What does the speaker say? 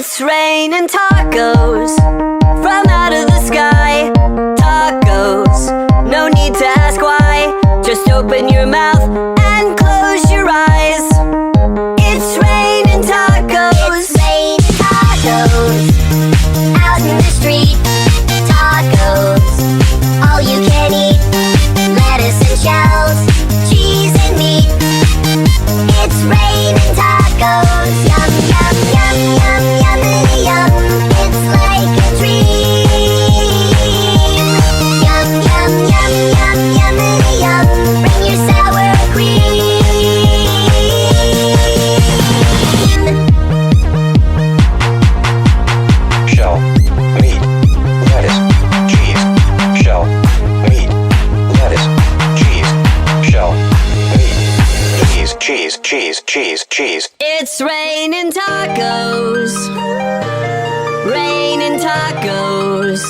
It's raining tacos from out of the sky. Tacos, no need to ask why. Just open your mouth and close your eyes. It's raining tacos. It's raining tacos out in the street. Tacos, all you can eat. Lettuce and shells, cheese and meat. It's raining tacos. Yum, yum, yum, yum, yummity yum. It's like a dream. Yum, yum, yum, yum, yummity yum. Bring your sour cream. Shell, meat, lettuce, cheese. Shell, meat, lettuce, cheese. Shell, meat, cheese, cheese, cheese, cheese. It's raining tacos. Raining tacos.